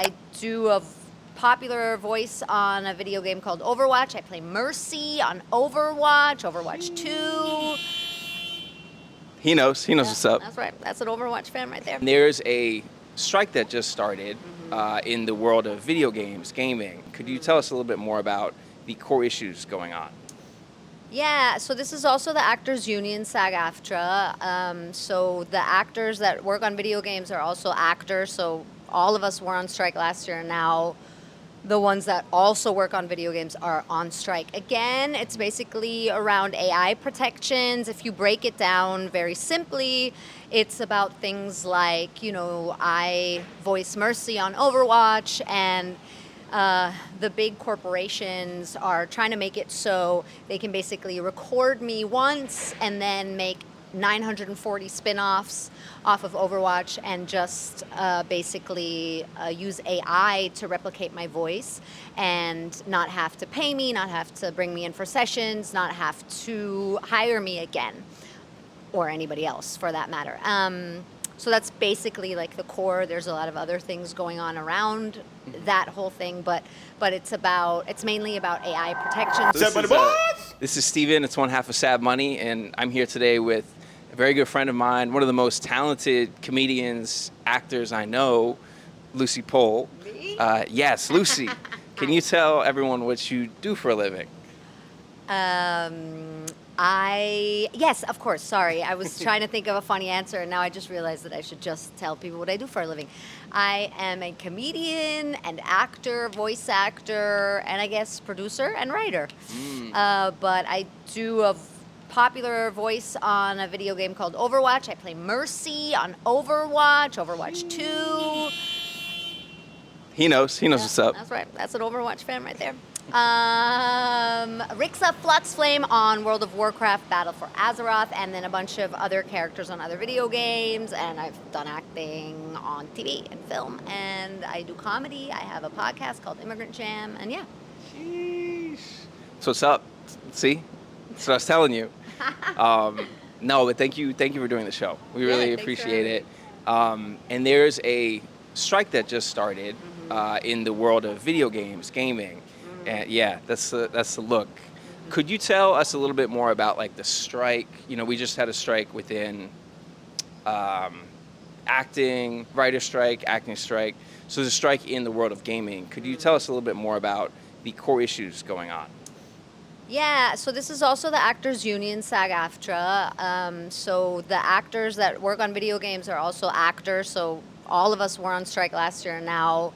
I do a popular voice on a video game called Overwatch. I play Mercy on Overwatch, Overwatch 2. He knows what's up. That's right. That's an Overwatch fan right there. There's a strike that just started in the world of video games, gaming. Could you tell us a little bit more about the core issues going on? Yeah, so this is also the Actors Union, SAG-AFTRA. So the actors that work on video games are also actors. So all of us were on strike last year, and now the ones that also work on video games are on strike. Again, it's basically around AI protections. If you break it down very simply, it's about things like, I voice Mercy on Overwatch, and the big corporations are trying to make it so they can basically record me once and then make 940 spin-offs off of Overwatch and just basically use AI to replicate my voice and not have to pay me, not have to bring me in for sessions, not have to hire me again, or anybody else for that matter. So that's basically like the core. There's a lot of other things going on around that whole thing, but it's mainly about AI protection. This is Steven. It's one half of Sad Money, and I'm here today with a very good friend of mine, one of the most talented comedians, actors I know, Lucie Pohl. Me? Yes, Lucie. Can you tell everyone what you do for a living? Yes, of course. Sorry. I was trying to think of a funny answer, and now I just realized that I should just tell people what I do for a living. I am a comedian and actor, voice actor, and I guess producer and writer. But I do a popular voice on a video game called Overwatch. I play Mercy on Overwatch, Overwatch 2. He knows what's up. That's right. That's an Overwatch fan right there. Rixa Fluxflame on World of Warcraft, Battle for Azeroth, and then a bunch of other characters on other video games. And I've done acting on TV and film, and I do comedy. I have a podcast called Immigrant Jam, and yeah. Sheesh. So what's up? See? That's what I was telling you. No, but thank you for doing the show. We really appreciate it. And there's a strike that just started in the world of video games, gaming. And yeah, that's the look. Could you tell us a little bit more about like the strike? We just had a strike within acting, writer strike, acting strike. So there's a strike in the world of gaming. Could you tell us a little bit more about the core issues going on? Yeah, so this is also the Actors Union, SAG-AFTRA. So the actors that work on video games are also actors. So all of us were on strike last year, and now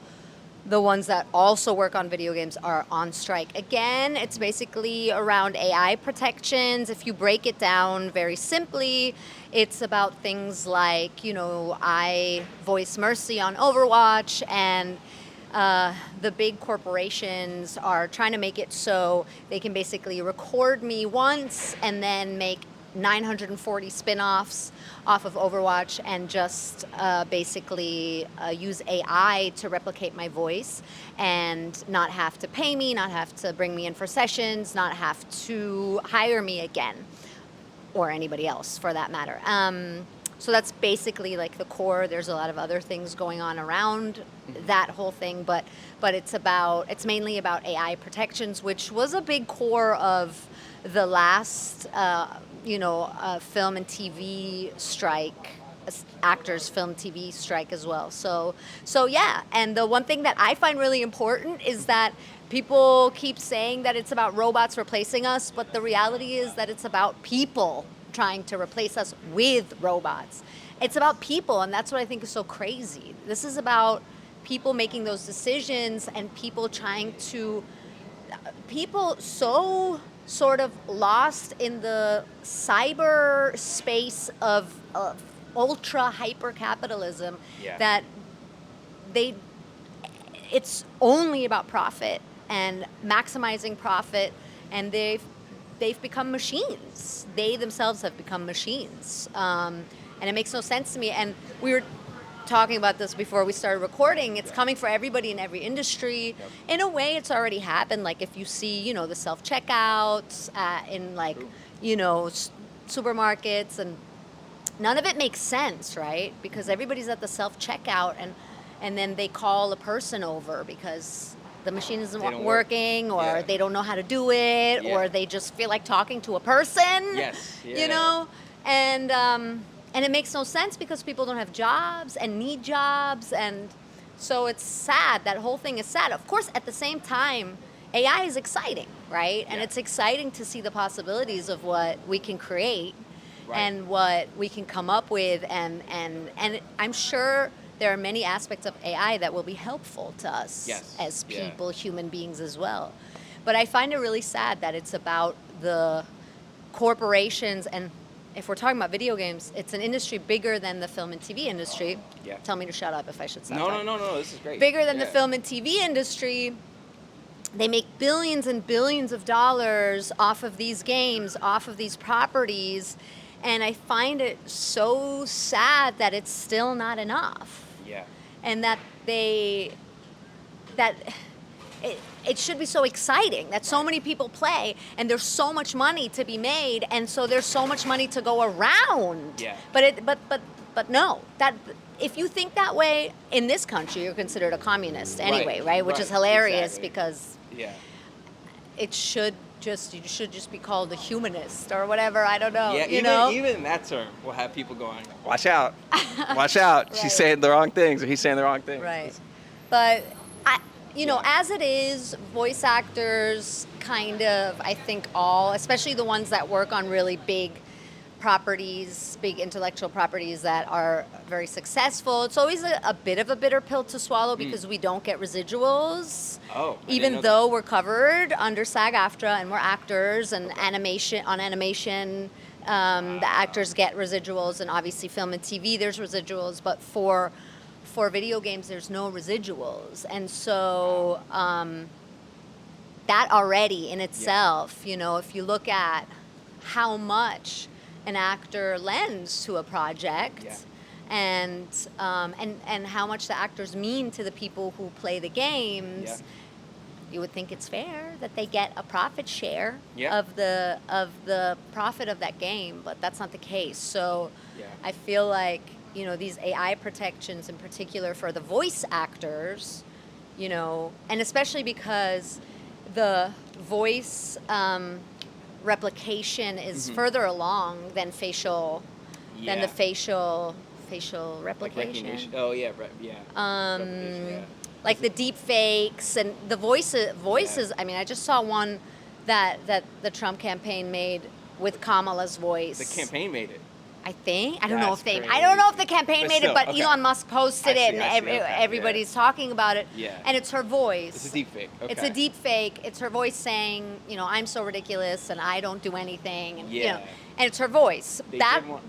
the ones that also work on video games are on strike. Again, it's basically around AI protections. If you break it down very simply, it's about things like, I voice Mercy on Overwatch, and the big corporations are trying to make it so they can basically record me once and then make 940 spin-offs off of Overwatch and just basically use AI to replicate my voice and not have to pay me, not have to bring me in for sessions, not have to hire me again, or anybody else for that matter. So that's basically like the core. There's a lot of other things going on around that whole thing, but it's mainly about AI protections, which was a big core of the last film and TV strike, actors film TV strike as well. So yeah, and the one thing that I find really important is that people keep saying that it's about robots replacing us, but the reality is that it's about people trying to replace us with robots. It's about people, and that's what I think is so crazy. This is about people making those decisions and people so sort of lost in the cyber space of ultra hyper capitalism that it's only about profit and maximizing profit, and they've become machines. They themselves have become machines, and it makes no sense to me. And we were talking about this before we started recording. It's coming for everybody in every industry. In a way, it's already happened. Like if you see, the self-checkouts in supermarkets, and none of it makes sense, right? Because everybody's at the self-checkout, and and then they call a person over because the machine isn't They don't work. working, or Yeah. they don't know how to do it, Yeah. or they just feel like talking to a person. Yes. Yeah. You know, and it makes no sense because people don't have jobs and need jobs, and so it's sad. That whole thing is sad. Of course, at the same time, AI is exciting, right? And Yeah. it's exciting to see the possibilities of what we can create Right. and what we can come up with, and I'm sure there are many aspects of AI that will be helpful to us Yes. as Yeah. people, human beings as well. But I find it really sad that it's about the corporations, and if we're talking about video games, it's an industry bigger than the film and TV industry. Yeah. Tell me to shut up if I should stop No, talking. no. This is great. Bigger than the Yeah. film and TV industry. They make billions and billions of dollars off of these games, off of these properties, and I find it so sad that it's still not enough. Yeah. And that it should be so exciting that so many people play, and there's so much money to be made, and so there's so much money to go around. Yeah. But no, that if you think that way in this country, you're considered a communist anyway, right? Which is hilarious exactly. because Yeah. you should just be called a humanist or whatever. I don't know. Yeah, you know. even that term will have people going, watch out, watch out. Right. She's saying the wrong things, or he's saying the wrong things. Right. But Yeah. as it is, voice actors kind of, I think especially the ones that work on really big properties, big intellectual properties that are very successful. It's always a bit of a bitter pill to swallow because we don't get residuals. Oh, I didn't Even know though we're covered under SAG-AFTRA and we're actors, and animation, the actors get residuals, and obviously film and TV there's residuals, but for video games there's no residuals. And so that already in itself, if you look at how much an actor lends to a project, and how much the actors mean to the people who play the games, you would think it's fair that they get a profit share of the profit of that game, but that's not the case. So I feel like these AI protections in particular for the voice actors, and especially because the voice replication is further along than facial, than the facial replication. Like oh yeah, replication, yeah. Like the deep fakes and the voices. I mean, I just saw one that the Trump campaign made with Kamala's voice. The campaign made it. I think. I don't know if That's I don't know if the crazy. campaign But made still, it, but okay. Elon Musk posted it, and okay, everybody's talking about it. Yeah. And it's her voice. It's a deep fake. Okay. It's a deep fake. It's her voice saying, I'm so ridiculous and I don't do anything, and and it's her voice.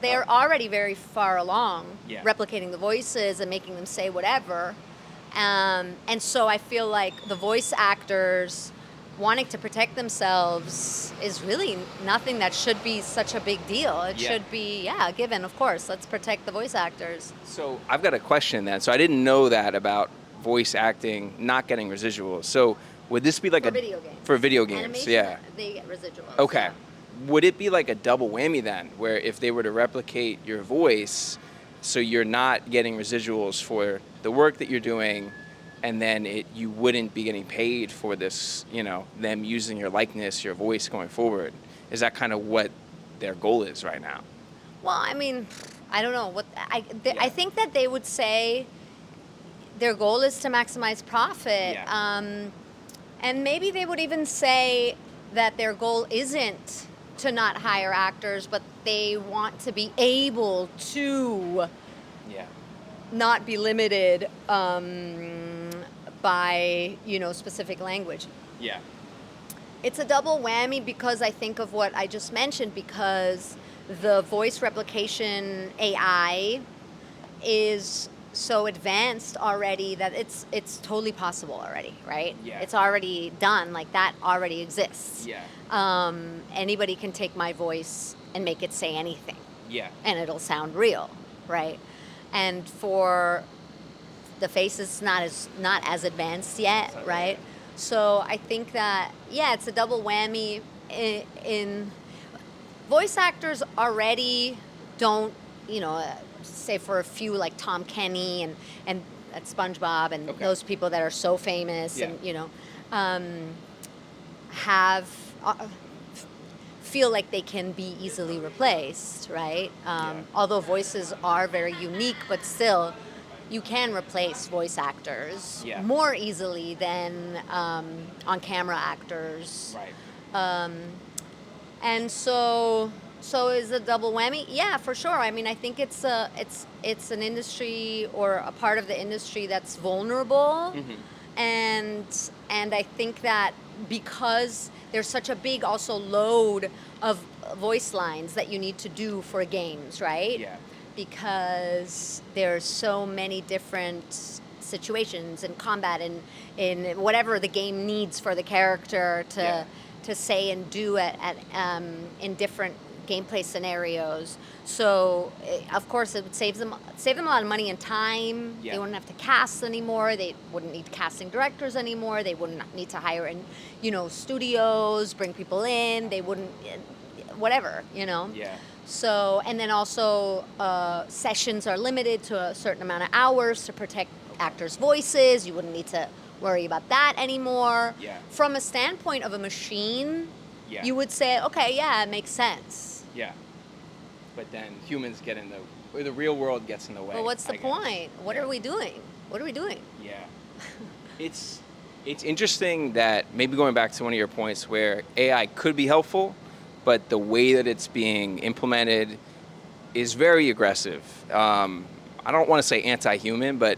They're already very far along replicating the voices and making them say whatever. And so I feel like the voice actors wanting to protect themselves is really nothing that should be such a big deal. It should be, given, of course. Let's protect the voice actors. So I've got a question then. So I didn't know that about voice acting not getting residuals. So would this be like For video games. For video games, Animation, they get residuals. Okay. yeah. Would it be like a double whammy then, where if they were to replicate your voice, so you're not getting residuals for the work that you're doing, and then you wouldn't be getting paid for this, them using your likeness, your voice going forward? Is that kind of what their goal is right now? Well, I mean, I don't know. I think that they would say their goal is to maximize profit. And maybe they would even say that their goal isn't to not hire actors, but they want to be able to not be limited by, specific language. Yeah. It's a double whammy because I think of what I just mentioned, because the voice replication AI is so advanced already that it's totally possible already, right? Yeah. It's already done, like that already exists. Yeah. Anybody can take my voice and make it say anything. Yeah. And it'll sound real, right? And for the faces, not as advanced yet, right? So I think that it's a double whammy. In voice actors already don't, say for a few like Tom Kenny and at SpongeBob and Okay. those people that are so famous Yeah. and have feel like they can be easily replaced, right? Yeah. Although voices are very unique, but still, you can replace voice actors Yeah. more easily than on-camera actors. Right. And so is a double whammy? Yeah, for sure. I mean, I think it's an industry or a part of the industry that's vulnerable, and I think that because there's such a big also load of voice lines that you need to do for games, right? Yeah. Because there's so many different situations in combat and in whatever the game needs for the character to Yeah. to say and do at in different gameplay scenarios. So of course it would save them a lot of money and time. Yeah. They wouldn't have to cast anymore. They wouldn't need casting directors anymore. They wouldn't need to hire in studios, bring people in. They wouldn't whatever. Yeah. So, and then also sessions are limited to a certain amount of hours to protect actors' voices. You wouldn't need to worry about that anymore. Yeah. From a standpoint of a machine, Yeah. you would say, okay, yeah, it makes sense. Yeah. But then humans get in or the real world gets in the way. But what's the I guess. point? What Yeah. are we doing? What are we doing? Yeah. It's interesting that maybe going back to one of your points where AI could be helpful, but the way that it's being implemented is very aggressive. I don't want to say anti-human, but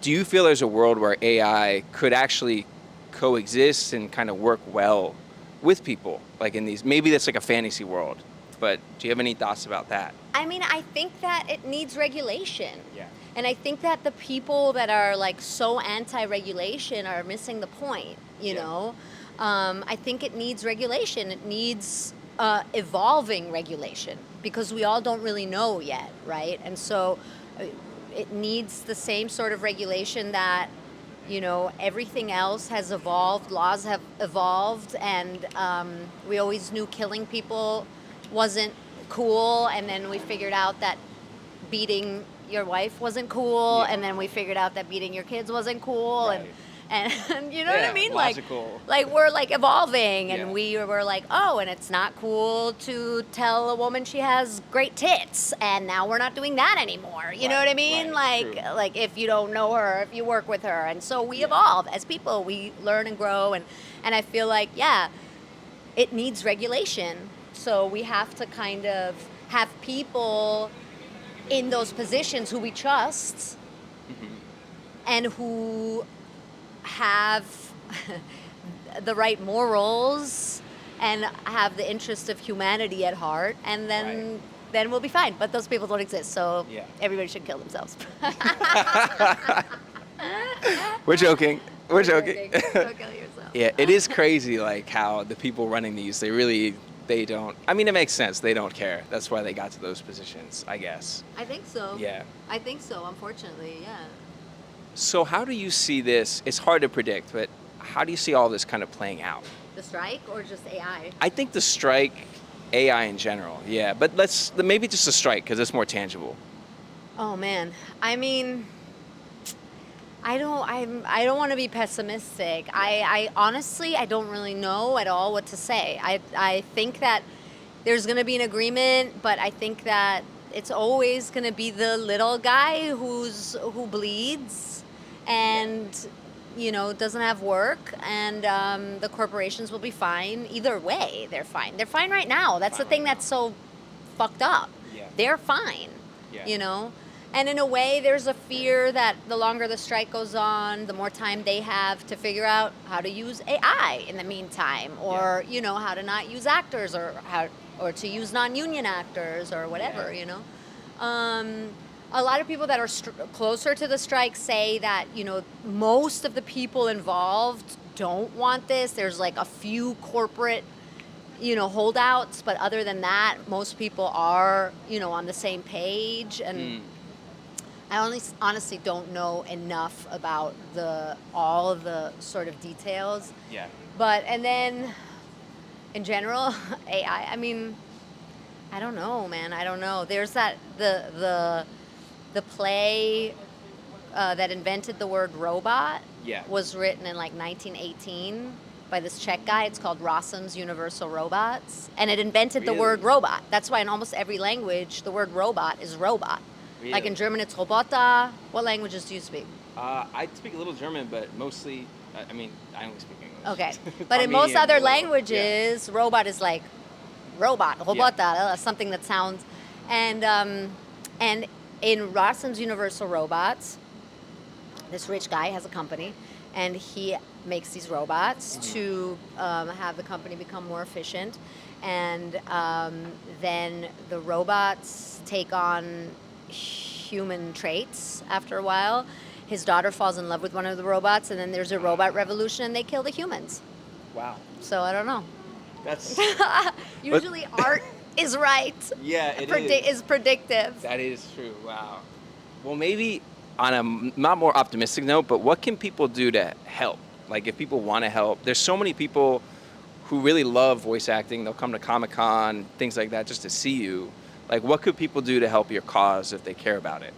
do you feel there's a world where AI could actually coexist and kind of work well with people? Like in these, maybe that's like a fantasy world, but do you have any thoughts about that? I mean, I think that it needs regulation. Yeah. And I think that the people that are like so anti-regulation are missing the point, you Yeah. know? I think it needs regulation. It needs evolving regulation because we all don't really know yet, right? And so it needs the same sort of regulation that, everything else has evolved, laws have evolved, and we always knew killing people wasn't cool, and then we figured out that beating your wife wasn't cool, Yeah. and then we figured out that beating your kids wasn't cool, Right. and you know what I Yeah, mean? logical. Like we're like evolving, and Yeah. we were like, oh, and it's not cool to tell a woman she has great tits, and now we're not doing that anymore. You know Right, what I mean? right, Like true. like if you don't know her, if you work with her, and so we Yeah. evolve as people. We learn and grow, and I feel like it needs regulation. So we have to kind of have people in those positions who we trust and who have the right morals and have the interest of humanity at heart, and then we'll be fine. But those people don't exist, so Yeah. everybody should kill themselves. We're joking. We're joking. Don't kill yourself. Yeah, it is crazy, like how the people running these, they don't. I mean, it makes sense. They don't care. That's why they got to those positions, I guess. I think so. Yeah. I think so, unfortunately, yeah. So how do you see this? It's hard to predict, but how do you see all this kind of playing out? The strike or just AI? I think the strike, AI in general, yeah. But maybe just the strike because it's more tangible. Oh man, I mean, I don't want to be pessimistic. I honestly, I don't really know at all what to say. I think that there's going to be an agreement, but I think that it's always going to be the little guy who bleeds and doesn't have work, and the corporations will be fine. Either way, they're fine. They're fine right now. That's the thing that's so fucked up. Yeah. They're fine. Yeah. And in a way, there's a fear that the longer the strike goes on, the more time they have to figure out how to use AI in the meantime, or how to not use actors, or to use non-union actors, or whatever. A lot of people that are closer to the strike say that most of the people involved don't want this. There's like a few corporate holdouts, but other than that, most people are on the same page. And I honestly don't know enough about all of the sort of details. Yeah. But, and then in general, AI, I mean, I don't know, man. I don't know. There's the play that invented the word robot Yeah. was written in like 1918 by this Czech guy. It's called Rossum's Universal Robots, and it invented the word Really? robot. That's why in almost every language, the word robot is robot. Like in Really? German, it's Roboter. What languages do you speak? I speak a little German, but mostly, I mean, I only speak English. Okay, but in most Armenian, other a little. languages, robot is like robot, roboter, something that sounds, and in Rossum's Universal Robots, this rich guy has a company, and he makes these robots to have the company become more efficient, and then the robots take on human traits after a while. His daughter falls in love with one of the robots, and then there's a robot revolution, and they kill the humans. Wow. So I don't know. That's Usually art is right. yeah, it is. Is predictive. That is true. Wow. Well, maybe on a not more optimistic note, but what can people do to help? Like, if people want to help, there's so many people who really love voice acting. They'll come to Comic-Con, things like that, just to see you. Like, what could people do to help your cause if they care about it?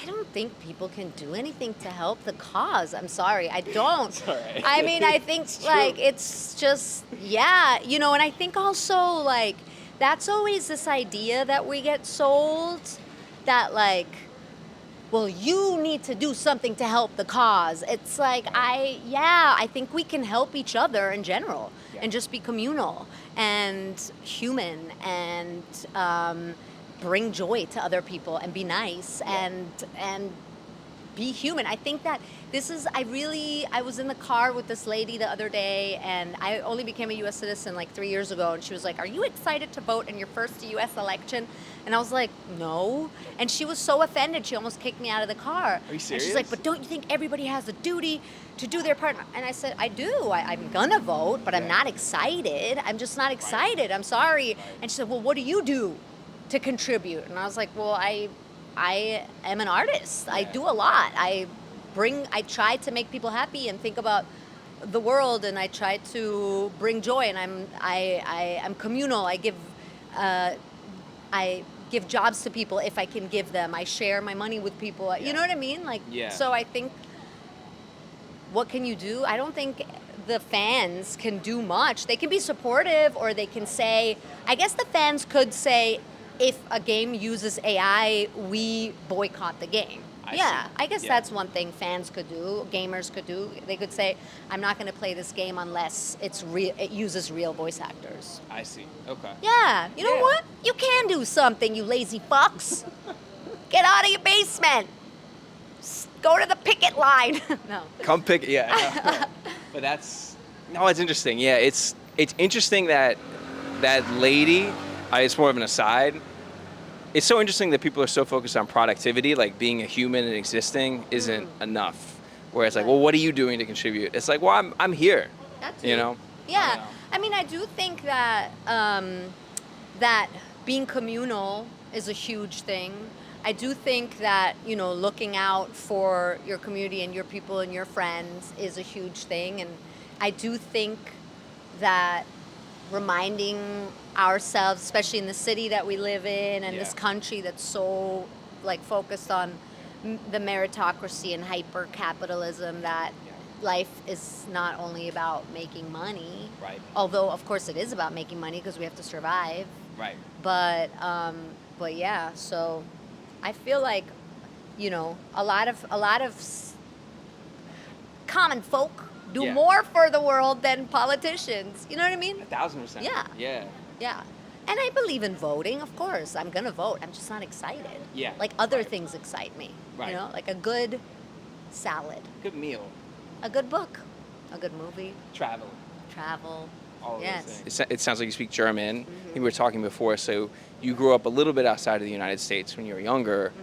I don't think people can do anything to help the cause. I'm sorry, I don't. It's all right. I mean, I think It's like true. it's just and I think also like that's always this idea that we get sold that like, well, you need to do something to help the cause. It's like I think we can help each other in general Yeah. and just be communal and human and bring joy to other people and be nice and be human. I think that I was in the car with this lady the other day, and I only became a U.S. citizen like 3 years ago, and she was like, "Are you excited to vote in your first U.S. election?" And I was like, "No." And she was so offended, she almost kicked me out of the car. Are you serious? And she's like, "But don't you think everybody has a duty to do their part?" And I said, "I do. I'm gonna vote, but I'm Yeah. not excited. I'm just not excited. I'm sorry." And she said, "Well, what do you do to contribute?" And I was like, "Well, I am an artist. I Yeah. do a lot. I try to make people happy and think about the world, and I try to bring joy, and I'm communal. I give jobs to people if I can give them. I share my money with people. You Yeah. know what I mean? Like, Yeah. so I think, what can you do? I don't think the fans can do much. They can be supportive, or they can say, I guess the fans could say, if a game uses AI, we boycott the game. I Yeah, see. I guess Yeah. that's one thing fans could do, gamers could do. They could say, I'm not going to play this game unless it uses real voice actors. I see. Okay. Yeah, you know Yeah. what? You can do something, you lazy fucks. Get out of your basement. Go to the picket line. No. Come pick. Yeah. But it's interesting. Yeah, it's interesting that that lady. It's more of an aside. It's so interesting that people are so focused on productivity, like being a human and existing isn't enough. Where it's like, Right. well, what are you doing to contribute? It's like, well, I'm here. That's You it. know. Yeah, I mean, I do think that that being communal is a huge thing. I do think that looking out for your community and your people and your friends is a huge thing, and I do think that reminding ourselves, especially in the city that we live in and this Yeah. country that's so like focused on the meritocracy and hyper capitalism, that life is not only about making money, Right. although of course it is about making money because we have to survive, Right. but yeah, so I feel like a lot of common folk do Yeah. more for the world than politicians. You know what I mean? 1,000%. Yeah. Yeah. Yeah. And I believe in voting, of course. I'm going to vote. I'm just not excited. Yeah. Like other Right. things excite me. Right. Like a good salad, Good meal. a good book, a good movie, Travel. travel. All of Yes. those things. It sounds like you speak German. We were talking before, so you grew up a little bit outside of the United States when you were younger.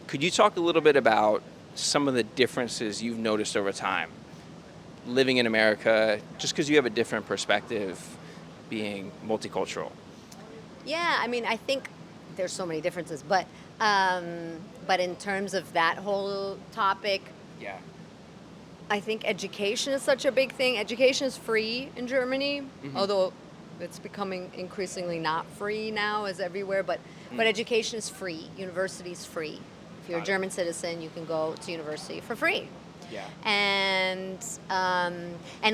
Could you talk a little bit about some of the differences you've noticed over time living in America, just because you have a different perspective being multicultural? Yeah, I mean, I think there's so many differences, but in terms of that whole topic, Yeah. I think education is such a big thing. Education is free in Germany, although it's becoming increasingly not free now as everywhere, but education is free. University is free. If you're a Got it. German citizen, you can go to university for free. Yeah. And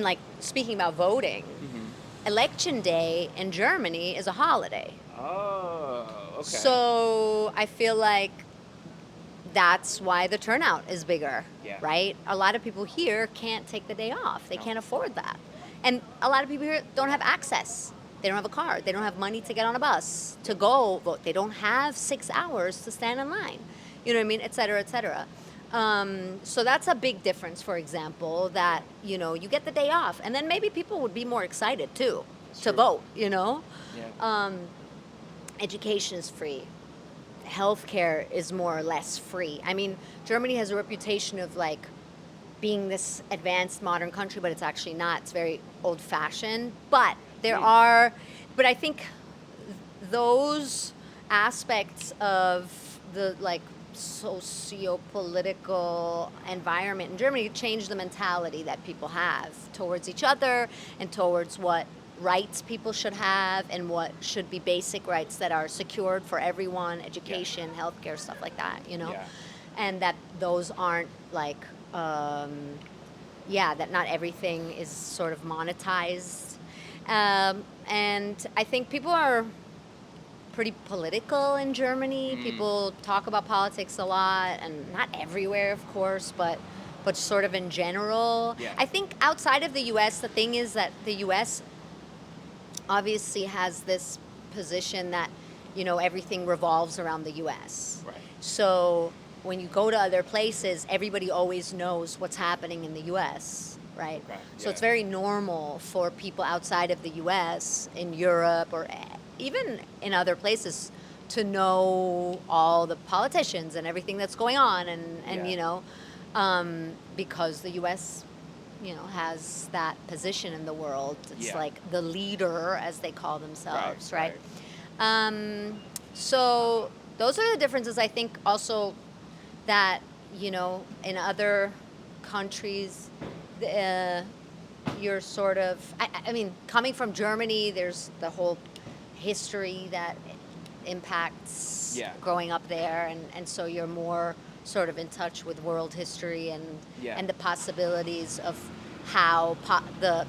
like speaking about voting, election day in Germany is a holiday. Oh, okay. So I feel like that's why the turnout is bigger, Yeah. right? A lot of people here can't take the day off. They No. can't afford that. And a lot of people here don't have access. They don't have a car. They don't have money to get on a bus to go vote. They don't have 6 hours to stand in line. You know what I mean? Et cetera, et cetera. So that's a big difference, for example, that, you know, you get the day off. And then maybe people would be more excited, too, to True. vote, you know? Yeah. Education is free. Healthcare is more or less free. I mean, Germany has a reputation of like being this advanced modern country, but it's actually not. It's very old fashioned. But but I think those aspects of the like socio-political environment in Germany change the mentality that people have towards each other and towards what rights people should have and what should be basic rights that are secured for everyone, education, healthcare, stuff like that, you know? Yeah. And that those aren't like, that not everything is sort of monetized. And I think people are pretty political in Germany. People talk about politics a lot, and not everywhere, of course, but sort of in general. Yeah. I think outside of the U.S., the thing is that the U.S. obviously has this position that, you know, everything revolves around the U.S. Right. So when you go to other places, everybody always knows what's happening in the U.S., right? Okay, So it's yeah. very normal for people outside of the U.S., in Europe, or even in other places, to know all the politicians and everything that's going on, and Yeah. you know, because the U.S., you know, has that position in the world. It's Yeah. like the leader, as they call themselves, Right, right? So those are the differences. I think also that, you know, in other countries, you're sort of, I mean, coming from Germany, there's the whole history that impacts Yeah. growing up there, and so you're more sort of in touch with world history and Yeah. the possibilities of how the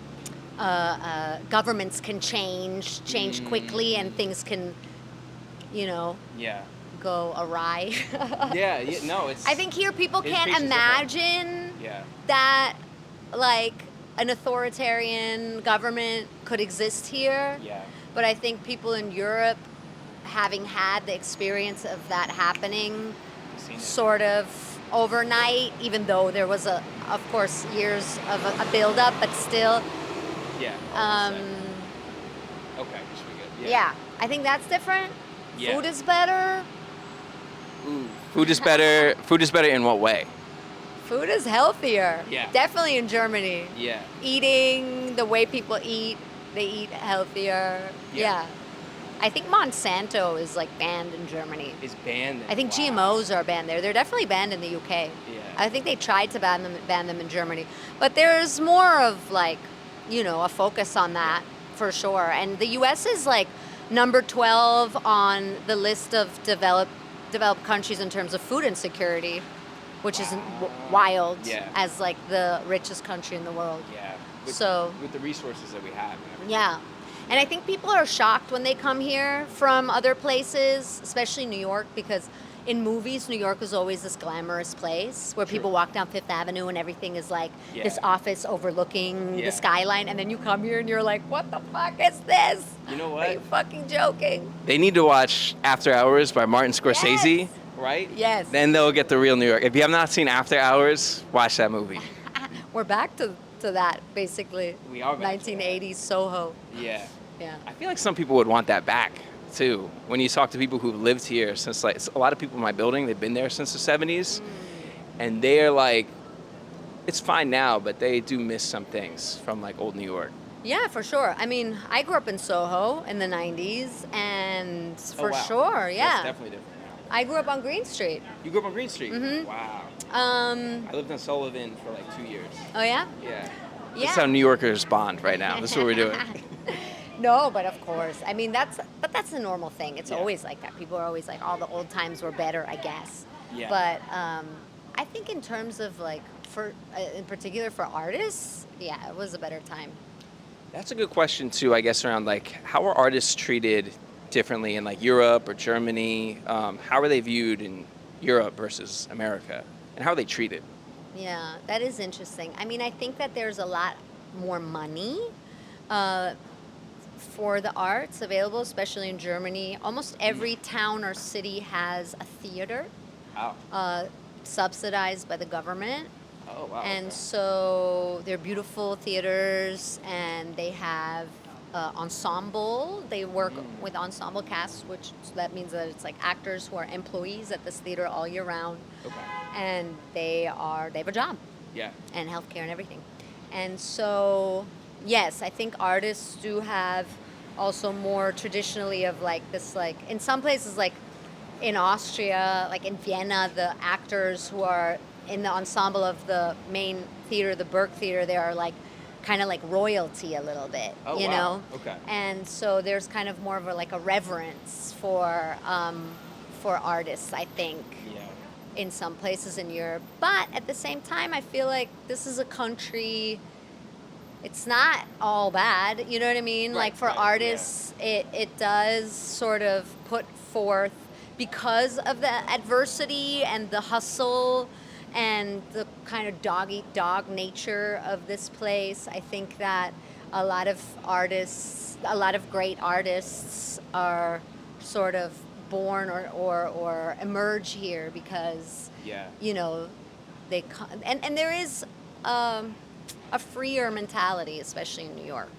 governments can change quickly, and things can, you know, Yeah. go awry. Yeah. No, it's. I think here people can't Education's imagine Yeah. that like an authoritarian government could exist here. Yeah. But I think people in Europe, having had the experience of that happening Seen it. sort of overnight, even though there was of course, years of a build-up, but still, Yeah. Okay. Should we get? yeah, I think that's different. Yeah. Food is better. Ooh. Food is better. Food is better in what way? Food is healthier. Yeah. Definitely in Germany. Yeah. Eating the way people eat, they eat healthier. Yeah. I think Monsanto is like banned in Germany. Is banned. I think Wow. GMOs are banned there. They're definitely banned in the UK. Yeah. I think they tried to ban them in Germany. But there's more of like, you know, a focus on that for sure. And the US is like number 12 on the list of developed countries in terms of food insecurity, which is wild, Yeah. as like the richest country in the world. Yeah. With the resources that we have. And everything. Yeah. And I think people are shocked when they come here from other places, especially New York, because in movies, New York is always this glamorous place where people walk down Fifth Avenue and everything is like this office overlooking the skyline. And then you come here and you're like, what the fuck is this? You know Are what? you fucking joking? They need to watch After Hours by Martin Scorsese, Yes. right? Yes. Then they'll get the real New York. If you have not seen After Hours, watch that movie. We're back to that, basically. We are back to that. 1980s Soho. Yeah. Yeah. I feel like some people would want that back too. When you talk to people who've lived here since, like, a lot of people in my building, they've been there since the 70s, and they're like, it's fine now, but they do miss some things from like old New York. Yeah, for sure. I mean, I grew up in Soho in the 90s, and for wow. sure, yeah. That's definitely different now. I grew up on Green Street. You grew up on Green Street? Mhm. Wow. Um, I lived on Sullivan for like 2 years. oh yeah? Yeah. Yeah. This is how New Yorkers bond right now. This is what we're doing. No, but of course. I mean, that's a normal thing. It's Yeah. always like that. People are always like, all the old times were better, I guess. Yeah. But I think in terms of like for in particular for artists, yeah, it was a better time. That's a good question too, I guess, around like how are artists treated differently in like Europe or Germany? How are they viewed in Europe versus America? And how are they treated? Yeah, that is interesting. I mean, I think that there's a lot more money uh, for the arts available, especially in Germany. Almost every town or city has a theater Wow. uh, subsidized by the government. Oh, wow. And Okay. so they're beautiful theaters, and they have ensemble. They work with ensemble casts, which so that means that it's like actors who are employees at this theater all year round, Okay. and they have a job Yeah. and healthcare and everything. And so, yes, I think artists do have also more traditionally of like this, like in some places, like in Austria, like in Vienna, the actors who are in the ensemble of the main theater, the Burg Theater, they are like kind of like royalty a little bit, Oh, you wow. know? Okay. And so there's kind of more of a like a reverence for artists, I think Yeah. in some places in Europe. But at the same time, I feel like this is a country, it's not all bad. You know what I mean? Right, Like for right, artists, it does sort of put forth, because of the adversity and the hustle and the kind of dog eat dog nature of this place. I think that a lot of artists, a lot of great artists are sort of born or emerge here because Yeah. you know and there is a freer mentality, especially in New York,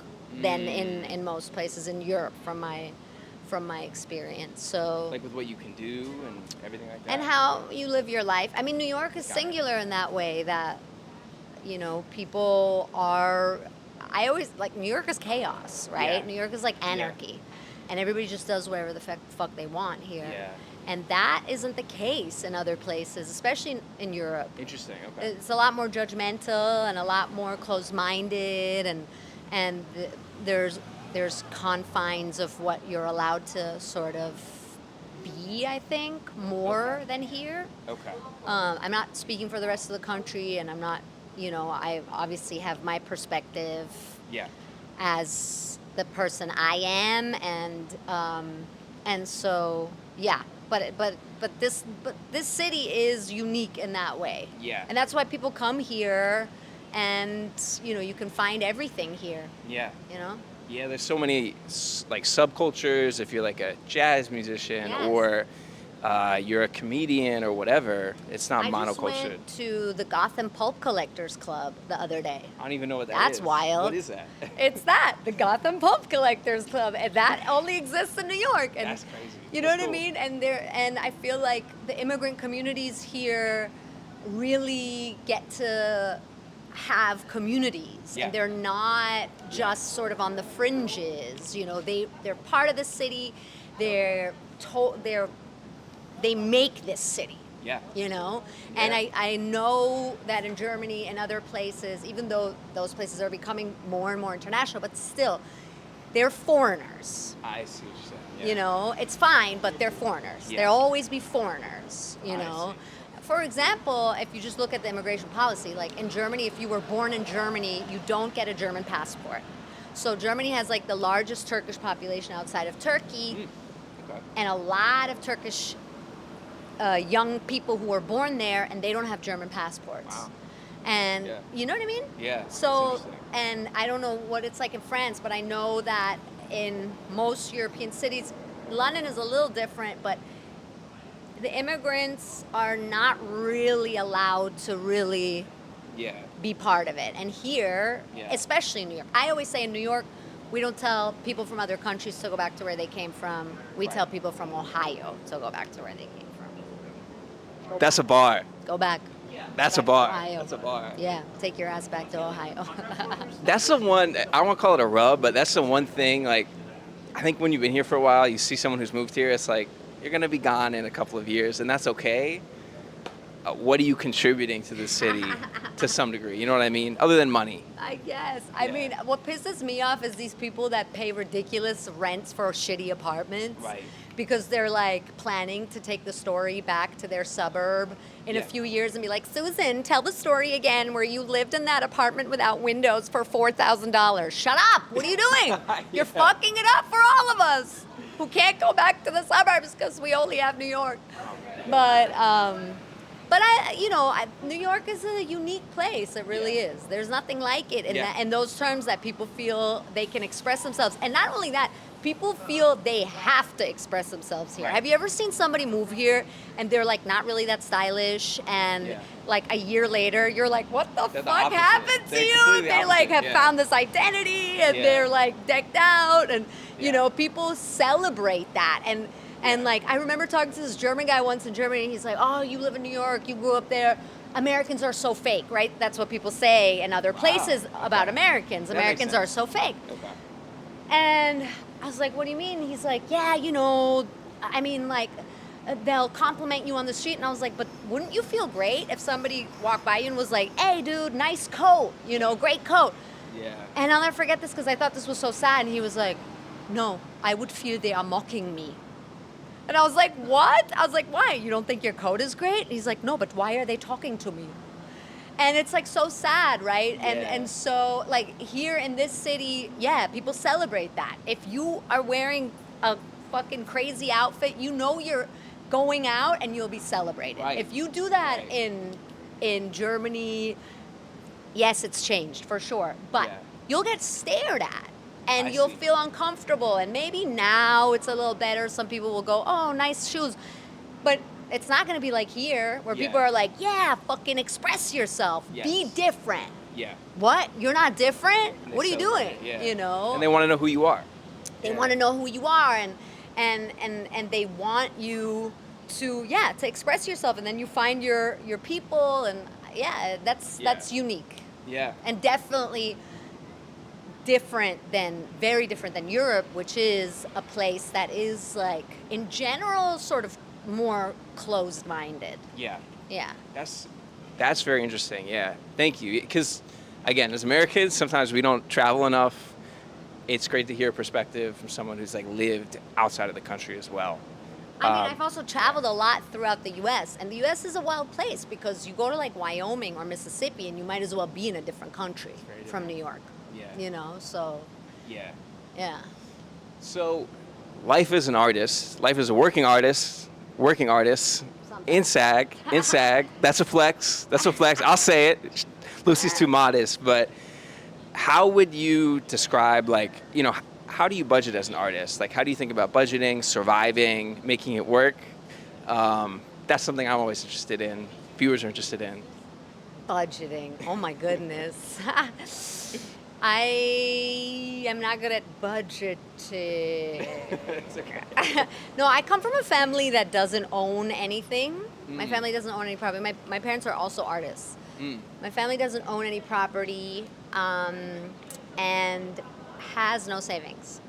than in most places in Europe from my experience. So Like with what you can do and everything like that. and how you live your life. I mean, New York is Got it. singular in that way that people are. I always like New York is chaos, right? Yeah. New York is like anarchy, and everybody just does whatever the fuck they want here. Yeah. And that isn't the case in other places, especially in Europe. Interesting. Okay. It's a lot more judgmental and a lot more closed-minded, and there's confines of what you're allowed to sort of be, I think, more than here. Okay. I'm not speaking for the rest of the country, and I'm not, I obviously have my perspective Yeah. as the person I am, and so yeah. But this city is unique in that way. Yeah. And that's why people come here, and you can find everything here. Yeah. You know. Yeah, there's so many like subcultures. If you're like a jazz musician Yes. or you're a comedian or whatever, it's not I just monoculture. went to the Gotham Pulp Collectors Club the other day. I don't even know what that is. That's wild. What is that? It's the Gotham Pulp Collectors Club, and that only exists in New York. And That's crazy. you know That's what I cool. mean? And I feel like the immigrant communities here really get to have communities, Yeah. and they're not just sort of on the fringes. They're part of the city. They make this city. Yeah. And Yeah. I know that in Germany and other places, even though those places are becoming more and more international, but still, they're foreigners. I see what you're saying. Yeah. It's fine, but they're foreigners. Yeah. There'll always be foreigners, I see. For example, if you just look at the immigration policy, like in Germany, if you were born in Germany, you don't get a German passport. So Germany has like the largest Turkish population outside of Turkey, Okay. and a lot of Turkish young people who were born there, and they don't have German passports. Wow. And Yeah. you know what I mean? Yeah. that's So, interesting. and I don't know what it's like in France, but I know that in most European cities, London is a little different, but the immigrants are not really allowed to really Yeah. be part of it. And here, Yeah. especially in New York, I always say in New York, we don't tell people from other countries to go back to where they came from. We Right. tell people from Ohio to go back to where they came from. That's a bar. Go back. That's a Back to bar. Ohio. That's a bar. Yeah, take your ass back to Ohio. That's the one, I don't want to call it a rub, but that's the one thing, like, I think when you've been here for a while, you see someone who's moved here, it's like, you're going to be gone in a couple of years, and that's okay. what are you contributing to the city to some degree? You know what I mean? Other than money. I guess. I mean, what pisses me off is these people that pay ridiculous rents for shitty apartments. Right. Because they're like planning to take the story back to their suburb in a Yeah. few years and be like, Susan, tell the story again where you lived in that apartment without windows for $4,000. Shut up. What are you doing? You're fucking it up for all of us who can't go back to the suburbs because we only have New York. But New York is a unique place. It really is. There's nothing like it in those terms that people feel they can express themselves. And not only that, people feel they have to express themselves here. Right. Have you ever seen somebody move here and they're like not really that stylish and like a year later you're like, what the They're the fuck opposite. happened to They're you? completely They like opposite, have found this identity and they're like decked out and you know, people celebrate that and like I remember talking to this German guy once in Germany and he's like, oh, you live in New York, you grew up there. Americans are so fake, right? That's what people say in other places about Americans. Americans are so fake. Okay. And I was like, what do you mean? He's like, yeah, you know, I mean, like, they'll compliment you on the street. And I was like, but wouldn't you feel great if somebody walked by you and was like, hey, dude, nice coat, you know, great coat. Yeah. And I'll never forget this because I thought this was so sad. And he was like, no, I would feel they are mocking me. And I was like, what? I was like, why? You don't think your coat is great? And he's like, no, but why are they talking to me? And it's like so sad, right? And so like here in this city, people celebrate that. If you are wearing a fucking crazy outfit, you know you're going out and you'll be celebrated. Right. If you do that in Germany, yes, it's changed for sure, but you'll get stared at. And you'll feel uncomfortable. And maybe now it's a little better. Some people will go, oh, nice shoes. But it's not going to be like here where people are like, yeah, fucking express yourself. Yes. Be different. Yeah. What? You're not different? What are you doing? Celebrate, yeah. You know? And they want to know who you are. They want to know who you are and they want you to express yourself and then you find your people and that's unique. Yeah. And definitely very different than Europe, which is a place that is like in general sort of more closed-minded. Yeah. Yeah. That's very interesting. Yeah. Thank you. Because again, as Americans, sometimes we don't travel enough. It's great to hear a perspective from someone who's like lived outside of the country as well. I mean, I've also traveled a lot throughout the U.S. and the U.S. is a wild place because you go to like Wyoming or Mississippi and you might as well be in a different country from New York. Yeah. You know, so. Yeah. Yeah. So, life as an artist, life as a working artist in SAG. That's a flex. I'll say it. Lucie's too modest, but how would you describe, like, you know, how do you budget as an artist? Like, how do you think about budgeting, surviving, making it work? That's something I'm always interested in. Viewers are interested in. Budgeting. Oh my goodness. I am not good at budgeting. It's okay. No, I come from a family that doesn't own anything. My family doesn't own any property. My parents are also artists. My family doesn't own any property and has no savings.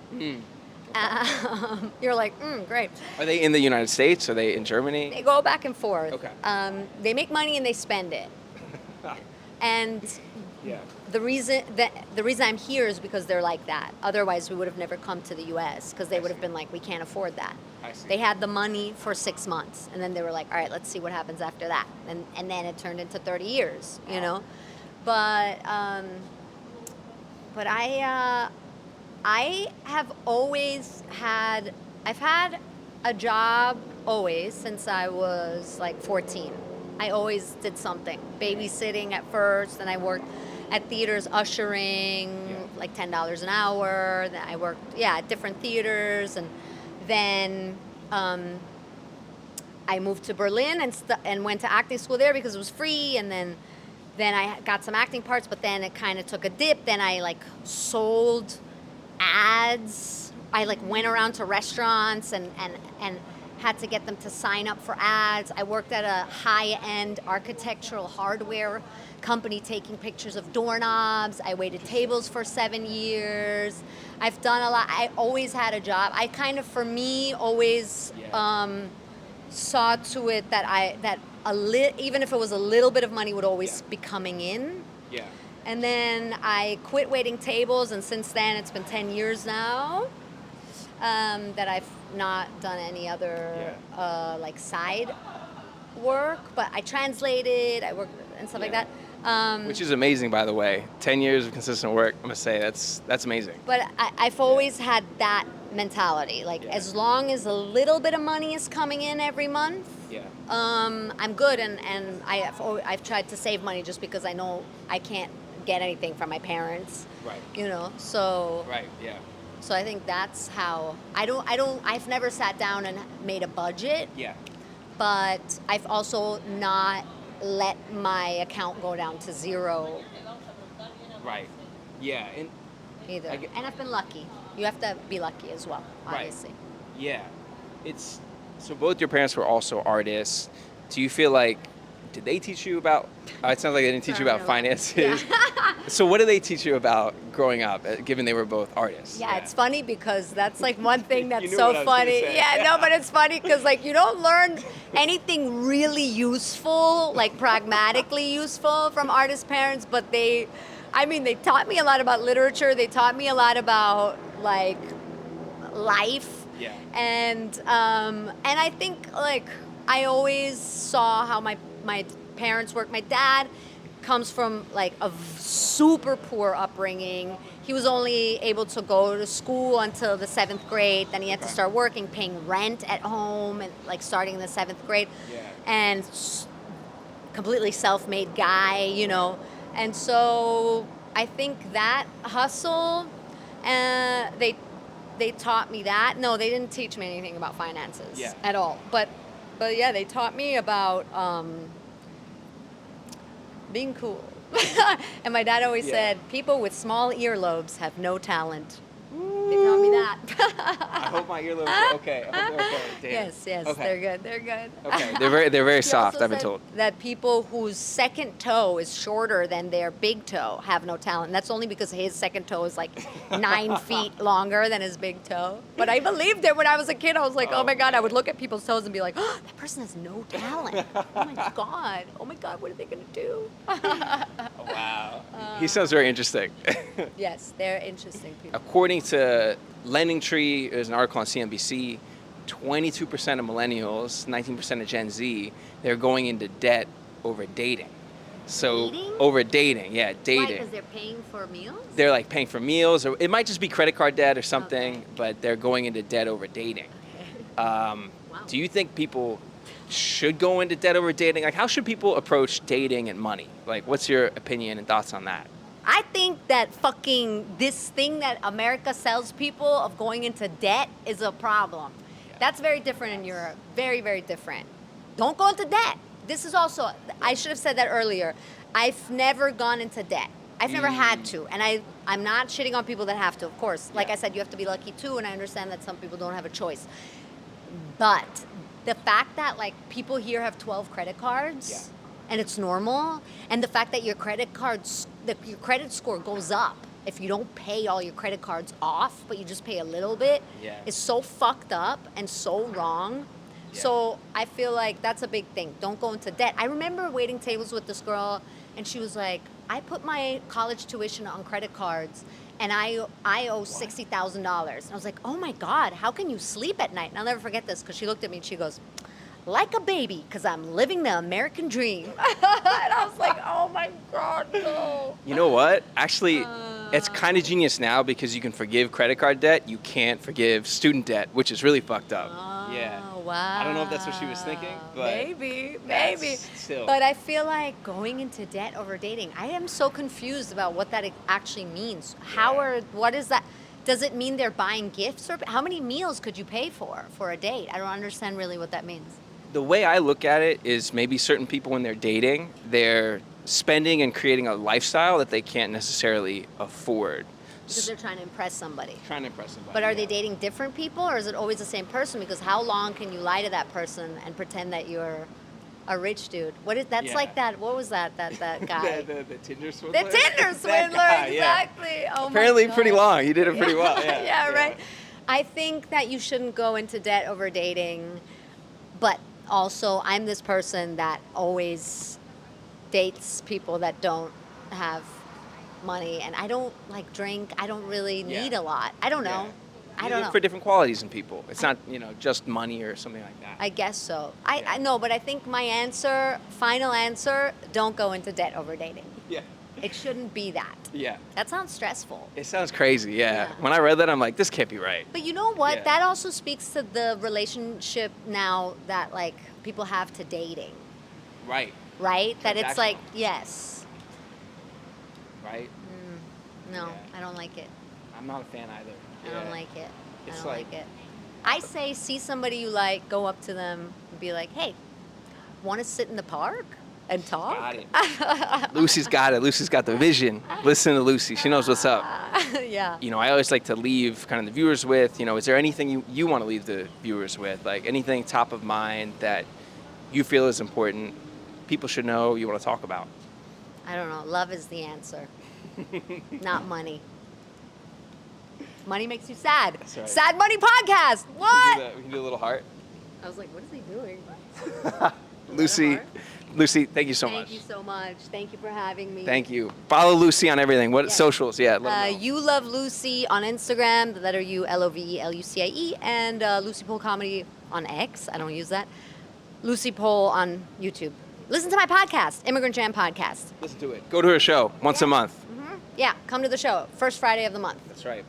You're like, great. Are they in the United States? Are they in Germany? They go back and forth. Okay. They make money and they spend it. And the reason I'm here is because they're like that. Otherwise, we would have never come to the U.S. because they would have been like, we can't afford that. I see. They had the money for 6 months, and then they were like, all right, let's see what happens after that. And then it turned into 30 years, you know. But I have always had a job always since I was like 14. I always did something. Babysitting at first, then I worked at theaters ushering, like $10 an hour. Then I worked, at different theaters. And then I moved to Berlin and went to acting school there because it was free. And then I got some acting parts, but then it kind of took a dip. Then I like sold ads. I like went around to restaurants and had to get them to sign up for ads. I worked at a high-end architectural hardware company taking pictures of doorknobs. I waited tables for 7 years. I've done a lot. I always had a job. I kind of, for me, always saw to it that even if it was a little bit of money, would always be coming in. Yeah. And then I quit waiting tables, and since then it's been 10 years now that I've not done any other like side work. But I translated, I worked and stuff like that. Which is amazing, by the way. 10 years of consistent work, I'm gonna say that's amazing. But I've always had that mentality. Like as long as a little bit of money is coming in every month, I'm good. And I've tried to save money just because I know I can't get anything from my parents. Right. You know, so. Right. Yeah. So I think that's how I've never sat down and made a budget. Yeah. But I've also not let my account go down to zero. Right. Yeah. And either. And I've been lucky. You have to be lucky as well, obviously. Right. Yeah. It's so both your parents were also artists. Do you feel like did they teach you about it sounds like they didn't teach you about finances. Yeah. So what did they teach you about growing up, given they were both artists? Yeah, it's funny because that's like one thing that's so funny. Yeah, no, but it's funny because like you don't learn anything really useful, like pragmatically useful from artist parents, but they taught me a lot about literature. They taught me a lot about like life. Yeah. And I think like I always saw how my parents worked. My dad comes from like a super poor upbringing. He was only able to go to school until the 7th grade. Then he had to start working, paying rent at home, and like starting in the 7th grade. Yeah. And completely self-made guy, you know. And so I think that hustle, they taught me that. No, they didn't teach me anything about finances at all. But yeah, they taught me about being cool. And my dad always said, people with small earlobes have no talent. They taught me that. I hope my earlobes are okay. I hope they're okay. Damn. Yes, okay. They're good. They're good. Okay, they're very soft. I've been told that people whose second toe is shorter than their big toe have no talent. And that's only because his second toe is like 9 feet longer than his big toe. But I believed it when I was a kid. I was like, oh my God! I would look at people's toes and be like, oh, that person has no talent. Oh my God! Oh my God! What are they gonna do? Wow. He sounds very interesting. Yes, they're interesting people. According to Lending Tree, there's an article on CNBC, 22% of millennials, 19% of Gen Z, they're going into debt over dating. So dating? Over dating, yeah, dating. Why? Because they're paying for meals? They're like paying for meals, or it might just be credit card debt or something, but they're going into debt over dating. Wow. Do you think people should go into debt over dating? Like, how should people approach dating and money? Like, what's your opinion and thoughts on that? I think that this thing that America sells people of going into debt is a problem. Yeah. That's very different in Europe. Very, very different. Don't go into debt. This is also, I should have said that earlier. I've never gone into debt. I've never had to. And I'm not shitting on people that have to, of course. Like I said, you have to be lucky too, and I understand that some people don't have a choice. But the fact that like people here have 12 credit cards, and it's normal, and the fact that your credit score goes up if you don't pay all your credit cards off, but you just pay a little bit, is so fucked up and so wrong. Yeah. So I feel like that's a big thing. Don't go into debt. I remember waiting tables with this girl, and she was like, I put my college tuition on credit cards, and I owe $60,000. And I was like, oh my God, how can you sleep at night? And I'll never forget this, because she looked at me and she goes, like a baby, because I'm living the American dream. And I was like, oh my God, no. You know what? Actually, it's kind of genius now because you can forgive credit card debt. You can't forgive student debt, which is really fucked up. Yeah. Wow. I don't know if that's what she was thinking, but maybe. Still. But I feel like going into debt over dating, I am so confused about what that actually means. What is that? Does it mean they're buying gifts, or how many meals could you pay for a date? I don't understand really what that means. The way I look at it is maybe certain people when they're dating, they're spending and creating a lifestyle that they can't necessarily afford. Because they're trying to impress somebody. But are they dating different people, or is it always the same person? Because how long can you lie to that person and pretend that you're a rich dude? Like that? What was that guy? the Tinder swindler? The Tinder swindler, exactly. Oh apparently my God. Pretty long. You did it pretty well. Yeah, right. I think that you shouldn't go into debt over dating, but also, I'm this person that always dates people that don't have money, and I don't like drink. I don't really need a lot. I don't know. I You don't look know. for different qualities in people. It's not, just money or something like that. I guess so. Yeah. I know, but I think my final answer, don't go into debt over dating. Yeah. It shouldn't be that. Yeah. That sounds stressful. It sounds crazy, yeah. Yeah. When I read that, I'm like, this can't be right. But you know what? Yeah. That also speaks to the relationship now that like people have to dating, Right. right? That it's like, Transactional. yes. Right? No, Yeah. I don't like it. I'm not a fan either. I don't like it. I It's don't like- like it. I say, see somebody you like, go up to them and be like, hey, want to sit in the park and talk? Got it. Lucie's got it. Lucie's got the vision. Listen to Lucie. She knows what's up. Yeah. I always like to leave kind of the viewers with, is there anything you want to leave the viewers with? Like anything top of mind that you feel is important, people should know, you want to talk about? I don't know. Love is the answer, not money. Money makes you sad. That's right. Sad Money Podcast. What? We can do a little heart. I was like, what is he doing? Lucie, thank you so much. Thank you so much. Thank you for having me. Thank you. Follow Lucie on everything. What Yes. socials? Yeah. Let 'em know. You Love Lucie on Instagram, the letter U, LOVELUCIE, and Lucie Pohl Comedy on X. I don't use that. Lucie Pohl on YouTube. Listen to my podcast, Immigrant Jam Podcast. Listen to it. Go to her show once a month. Yeah, come to the show. First Friday of the month. That's right.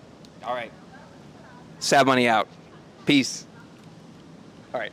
All right. Sad Money out. Peace. All right.